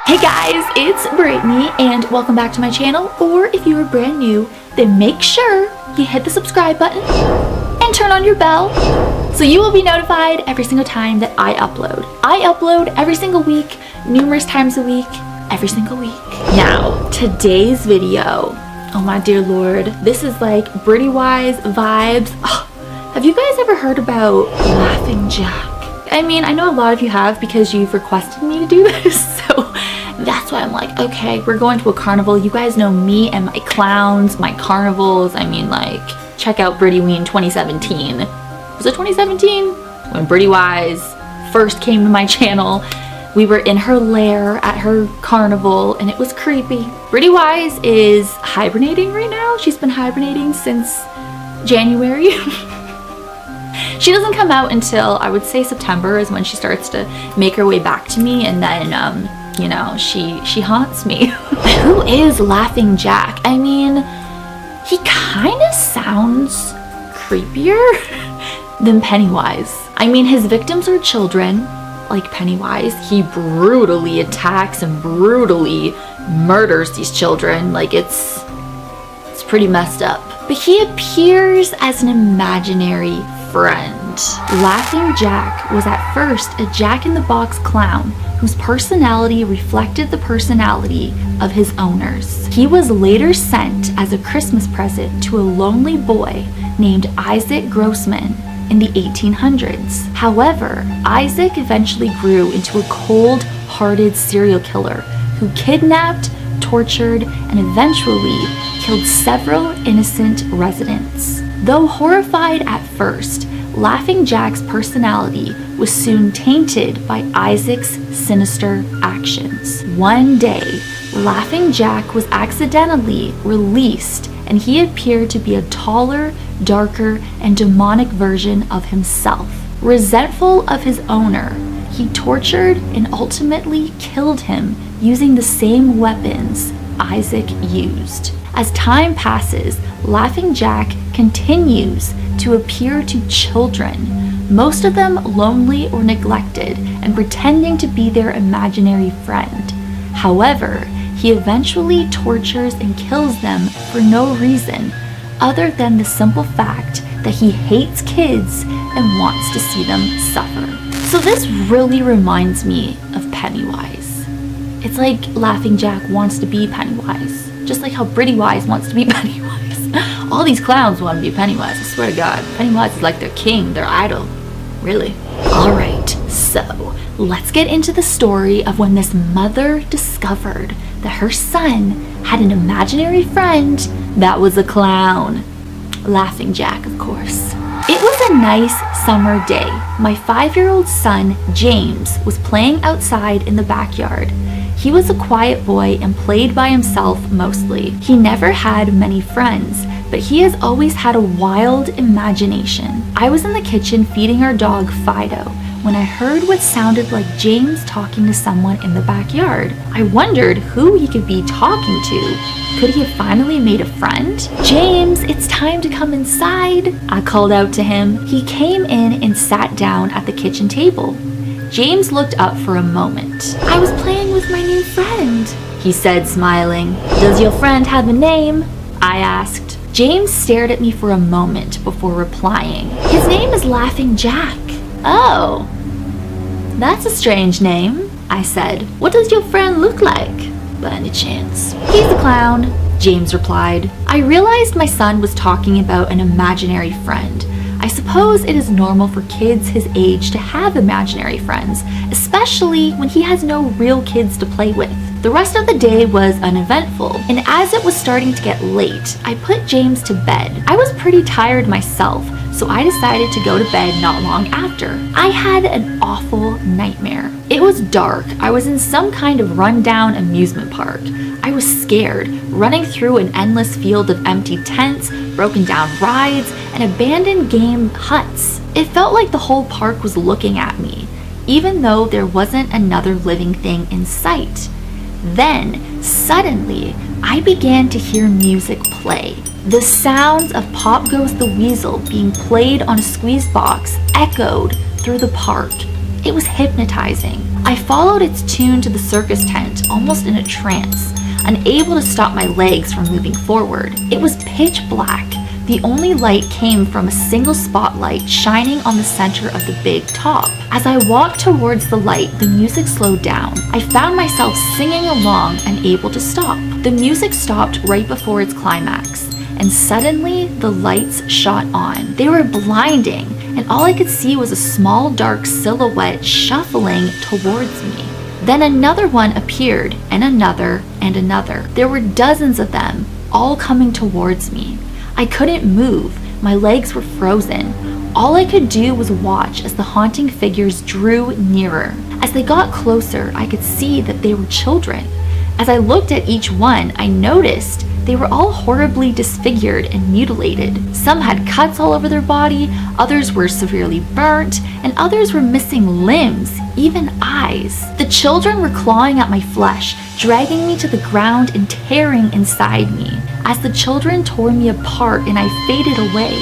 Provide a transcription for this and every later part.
Hey guys, it's Brittany and welcome back to my channel, or if you are brand new, then make sure you hit the subscribe button and turn on your bell so you will be notified every single time that I upload. I upload every single week, numerous times a week, every single week. Now, today's video, oh my dear lord, this is like Brittany-wise vibes. Oh, have you guys ever heard about Laughing Jack? I mean, I know a lot of you have because you've requested me to do this, so that's why I'm like, okay, we're going to a carnival. You guys know me and my clowns, my carnivals. I mean, like, check out Brittyween 2017. Was it 2017? When Brittany-wise first came to my channel. We were in her lair at her carnival and it was creepy. Brittany-wise is hibernating right now. She's been hibernating since January. She doesn't come out until, I would say, September is when she starts to make her way back to me, and then you know, she haunts me. Who is Laughing Jack? I mean, he kind of sounds creepier than Pennywise. I mean, his victims are children, like Pennywise. He brutally attacks and brutally murders these children. Like, it's pretty messed up. But he appears as an imaginary friend. Laughing Jack was at first a jack-in-the-box clown whose personality reflected the personality of his owners. He was later sent as a Christmas present to a lonely boy named Isaac Grossman in the 1800s. However, Isaac eventually grew into a cold-hearted serial killer who kidnapped, tortured, and eventually killed several innocent residents. Though horrified at first, Laughing Jack's personality was soon tainted by Isaac's sinister actions. One day, Laughing Jack was accidentally released and he appeared to be a taller, darker, and demonic version of himself. Resentful of his owner, he tortured and ultimately killed him using the same weapons Isaac used. As time passes, Laughing Jack continues to appear to children, most of them lonely or neglected and pretending to be their imaginary friend. However, he eventually tortures and kills them for no reason other than the simple fact that he hates kids and wants to see them suffer. So this really reminds me of Pennywise. It's like Laughing Jack wants to be Pennywise, just like how Brittany-wise wants to be Pennywise. All these clowns want to be Pennywise, I swear to God. Pennywise is like their king, their idol. Really. Alright, so let's get into the story of when this mother discovered that her son had an imaginary friend that was a clown. Laughing Jack, of course. It was a nice summer day. My 5-year-old son, James, was playing outside in the backyard. He was a quiet boy and played by himself mostly. He never had many friends, but he has always had a wild imagination. I was in the kitchen feeding our dog Fido when I heard what sounded like James talking to someone in the backyard. I wondered who he could be talking to. Could he have finally made a friend? "James, it's time to come inside," I called out to him. He came in and sat down at the kitchen table. James looked up for a moment. "I was playing with my new friend," he said, smiling. "Does your friend have a name?" I asked. James stared at me for a moment before replying. "His name is Laughing Jack." "Oh, that's a strange name," I said. "What does your friend look like, by any chance?" "He's a clown," James replied. I realized my son was talking about an imaginary friend. I suppose it is normal for kids his age to have imaginary friends, especially when he has no real kids to play with. The rest of the day was uneventful, and as it was starting to get late, I put James to bed. I was pretty tired myself, so I decided to go to bed not long after. I had an awful nightmare. It was dark. I was in some kind of rundown amusement park. I was scared, running through an endless field of empty tents, broken down rides, and abandoned game huts. It felt like the whole park was looking at me, even though there wasn't another living thing in sight. Then, suddenly, I began to hear music play. The sounds of Pop Goes the Weasel being played on a squeeze box echoed through the park. It was hypnotizing. I followed its tune to the circus tent, almost in a trance, unable to stop my legs from moving forward. It was pitch black. The only light came from a single spotlight shining on the center of the big top. As I walked towards the light, the music slowed down. I found myself singing along, unable to stop. The music stopped right before its climax, and suddenly the lights shot on. They were blinding, and all I could see was a small dark silhouette shuffling towards me. Then another one appeared, and another, and another. There were dozens of them, all coming towards me. I couldn't move. My legs were frozen. All I could do was watch as the haunting figures drew nearer. As they got closer, I could see that they were children. As I looked at each one, I noticed they were all horribly disfigured and mutilated. Some had cuts all over their body, others were severely burnt, and others were missing limbs, even eyes. The children were clawing at my flesh, dragging me to the ground and tearing inside me. As the children tore me apart and I faded away,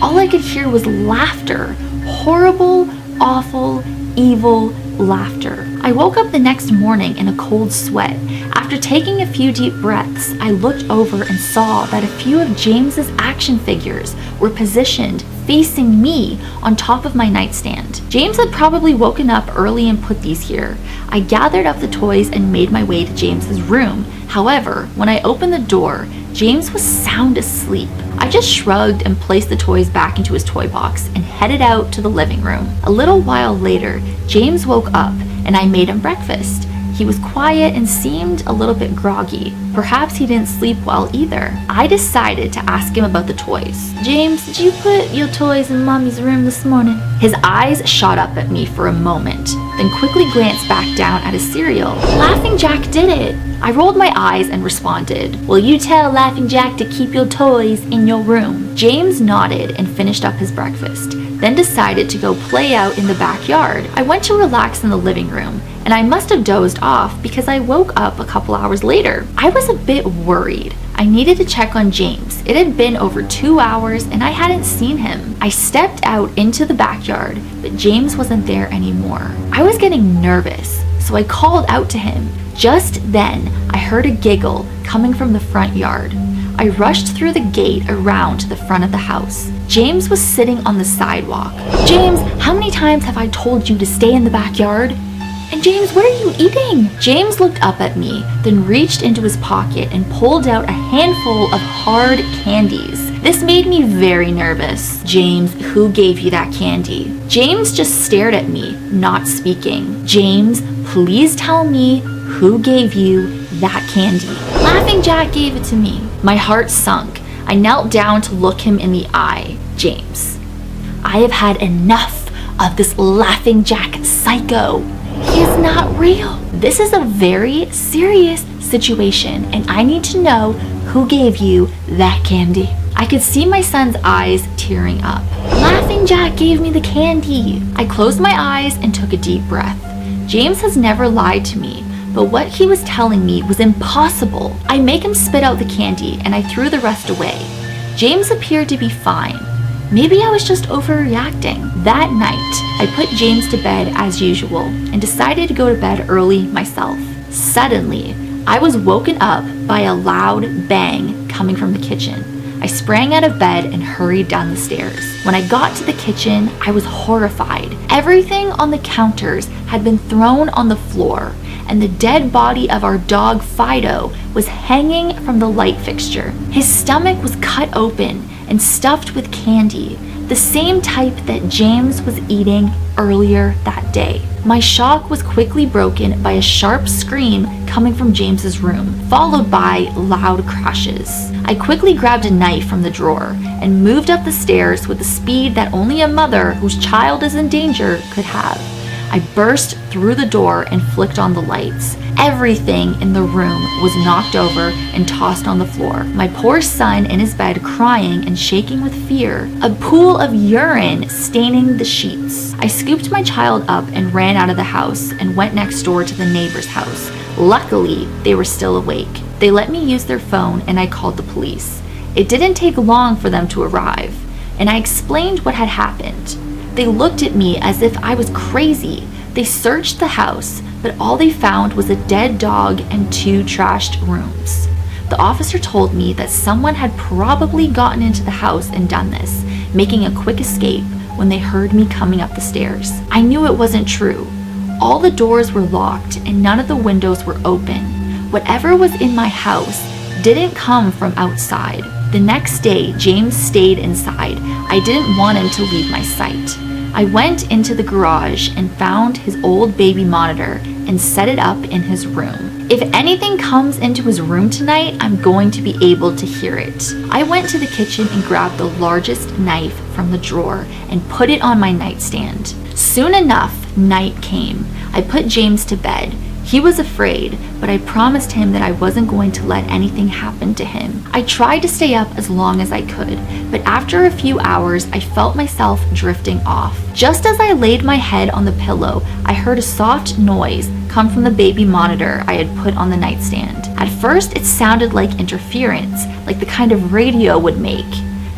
all I could hear was laughter. Horrible, awful, evil laughter. I woke up the next morning in a cold sweat. After taking a few deep breaths, I looked over and saw that a few of James's action figures were positioned facing me on top of my nightstand. James had probably woken up early and put these here. I gathered up the toys and made my way to James's room. However, when I opened the door, James was sound asleep. I just shrugged and placed the toys back into his toy box and headed out to the living room. A little while later, James woke up and I made him breakfast. He was quiet and seemed a little bit groggy. Perhaps he didn't sleep well either. I decided to ask him about the toys. James, did you put your toys in Mommy's room this morning? His eyes shot up at me for a moment, then quickly glanced back down at his cereal. Laughing Jack did it. I rolled my eyes and responded, will you tell Laughing Jack to keep your toys in your room? James nodded and finished up his breakfast, then decided to go play out in the backyard. I went to relax in the living room, and I must have dozed off because I woke up a couple hours later. I was a bit worried. I needed to check on James. It had been over 2 hours and I hadn't seen him. I stepped out into the backyard, but James wasn't there anymore. I was getting nervous, so I called out to him. Just then, I heard a giggle coming from the front yard. I rushed through the gate around to the front of the house. James was sitting on the sidewalk. James, how many times have I told you to stay in the backyard? And James, what are you eating? James looked up at me, then reached into his pocket and pulled out a handful of hard candies. This made me very nervous. James, who gave you that candy? James just stared at me, not speaking. James, please tell me who gave you that candy. Laughing Jack gave it to me. My heart sunk. I knelt down to look him in the eye. James, I have had enough of this Laughing Jack psycho. He is not real. This is a very serious situation, and I need to know who gave you that candy. I could see my son's eyes tearing up. Laughing Jack gave me the candy. I closed my eyes and took a deep breath. James has never lied to me, but what he was telling me was impossible. I make him spit out the candy, and I threw the rest away. James appeared to be fine. Maybe I was just overreacting. That night, I put James to bed as usual and decided to go to bed early myself. Suddenly, I was woken up by a loud bang coming from the kitchen. I sprang out of bed and hurried down the stairs. When I got to the kitchen, I was horrified. Everything on the counters had been thrown on the floor, and the dead body of our dog Fido was hanging from the light fixture. His stomach was cut open and stuffed with candy, the same type that James was eating earlier that day. My shock was quickly broken by a sharp scream coming from James's room, followed by loud crashes. I quickly grabbed a knife from the drawer and moved up the stairs with the speed that only a mother whose child is in danger could have. I burst through the door and flicked on the lights. Everything in the room was knocked over and tossed on the floor. My poor son in his bed crying and shaking with fear. A pool of urine staining the sheets. I scooped my child up and ran out of the house and went next door to the neighbor's house. Luckily, they were still awake. They let me use their phone and I called the police. It didn't take long for them to arrive, and I explained what had happened. They looked at me as if I was crazy. They searched the house, but all they found was a dead dog and 2 trashed rooms. The officer told me that someone had probably gotten into the house and done this, making a quick escape when they heard me coming up the stairs. I knew it wasn't true. All the doors were locked and none of the windows were open. Whatever was in my house didn't come from outside. The next day, James stayed inside. I didn't want him to leave my sight. I went into the garage and found his old baby monitor and set it up in his room. If anything comes into his room tonight, I'm going to be able to hear it. I went to the kitchen and grabbed the largest knife from the drawer and put it on my nightstand. Soon enough, night came. I put James to bed. He was afraid, but I promised him that I wasn't going to let anything happen to him. I tried to stay up as long as I could, but after a few hours, I felt myself drifting off. Just as I laid my head on the pillow, I heard a soft noise come from the baby monitor I had put on the nightstand. At first, it sounded like interference, like the kind of radio would make.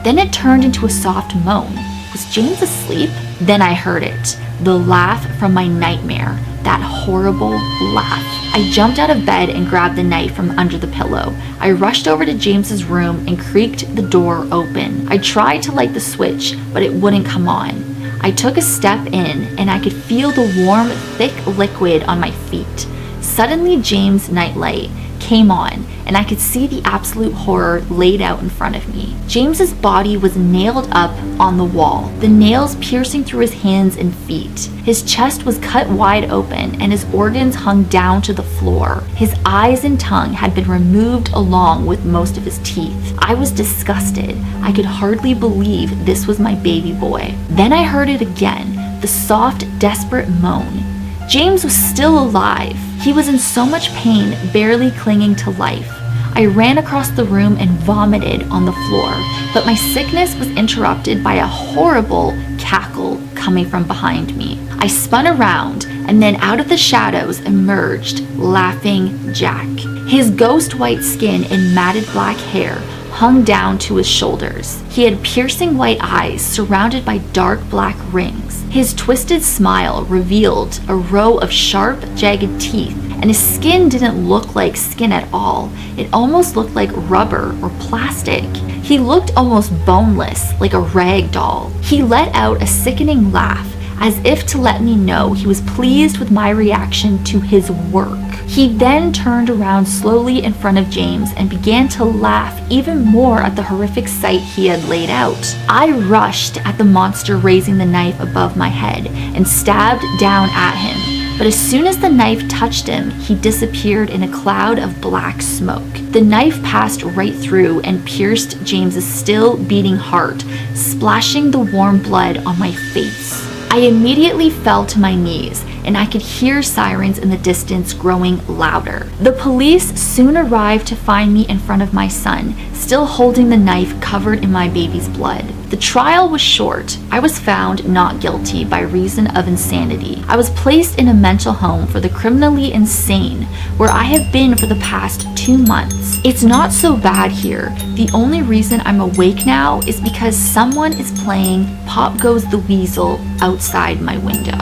Then it turned into a soft moan. Was James asleep? Then I heard it, the laugh from my nightmare. That horrible laugh. I jumped out of bed and grabbed the knife from under the pillow. I rushed over to James's room and creaked the door open. I tried to light the switch, but it wouldn't come on. I took a step in and I could feel the warm, thick liquid on my feet. Suddenly, James' nightlight came on and I could see the absolute horror laid out in front of me. James's body was nailed up on the wall, the nails piercing through his hands and feet. His chest was cut wide open and his organs hung down to the floor. His eyes and tongue had been removed along with most of his teeth. I was disgusted. I could hardly believe this was my baby boy. Then I heard it again, the soft, desperate moan. James was still alive. He was in so much pain, barely clinging to life. I ran across the room and vomited on the floor, but my sickness was interrupted by a horrible cackle coming from behind me. I spun around, and then out of the shadows emerged laughing Jack. His ghost white skin and matted black hair hung down to his shoulders. He had piercing white eyes surrounded by dark black rings. His twisted smile revealed a row of sharp, jagged teeth, and his skin didn't look like skin at all. It almost looked like rubber or plastic. He looked almost boneless, like a rag doll. He let out a sickening laugh, as if to let me know he was pleased with my reaction to his work. He then turned around slowly in front of James and began to laugh even more at the horrific sight he had laid out. I rushed at the monster, raising the knife above my head and stabbed down at him. But as soon as the knife touched him, he disappeared in a cloud of black smoke. The knife passed right through and pierced James's still beating heart, splashing the warm blood on my face. I immediately fell to my knees, and I could hear sirens in the distance growing louder. The police soon arrived to find me in front of my son, still holding the knife covered in my baby's blood. The trial was short. I was found not guilty by reason of insanity. I was placed in a mental home for the criminally insane, where I have been for the past 2 months. It's not so bad here. The only reason I'm awake now is because someone is playing Pop Goes the Weasel outside my window.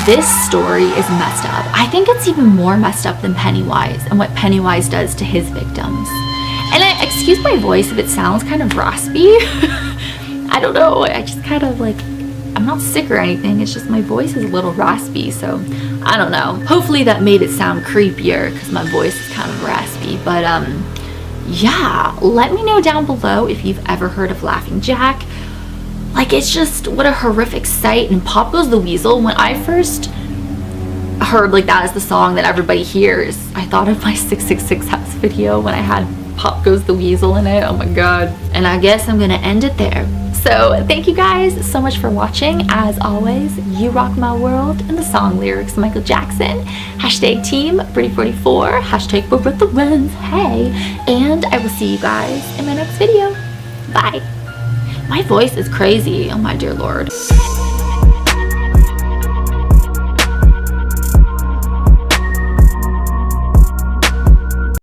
This story is messed up. I think it's even more messed up than Pennywise and what Pennywise does to his victims. And excuse my voice if it sounds kind of raspy. I don't know, I just kind of like, I'm not sick or anything, it's just my voice is a little raspy, so I don't know. Hopefully that made it sound creepier because my voice is kind of raspy, but yeah, let me know down below if you've ever heard of Laughing Jack. Like, it's just, what a horrific sight. And Pop Goes the Weasel, when I first heard like that as the song that everybody hears, I thought of my 666 House video when I had Pop Goes the Weasel in it. Oh my god. And I guess I'm gonna end it there. So thank you guys so much for watching. As always, you rock my world. And the song lyrics, Michael Jackson. Hashtag team Pretty44. Hashtag Barbara wins. Hey. And I will see you guys in my next video. Bye. My voice is crazy. Oh my dear lord.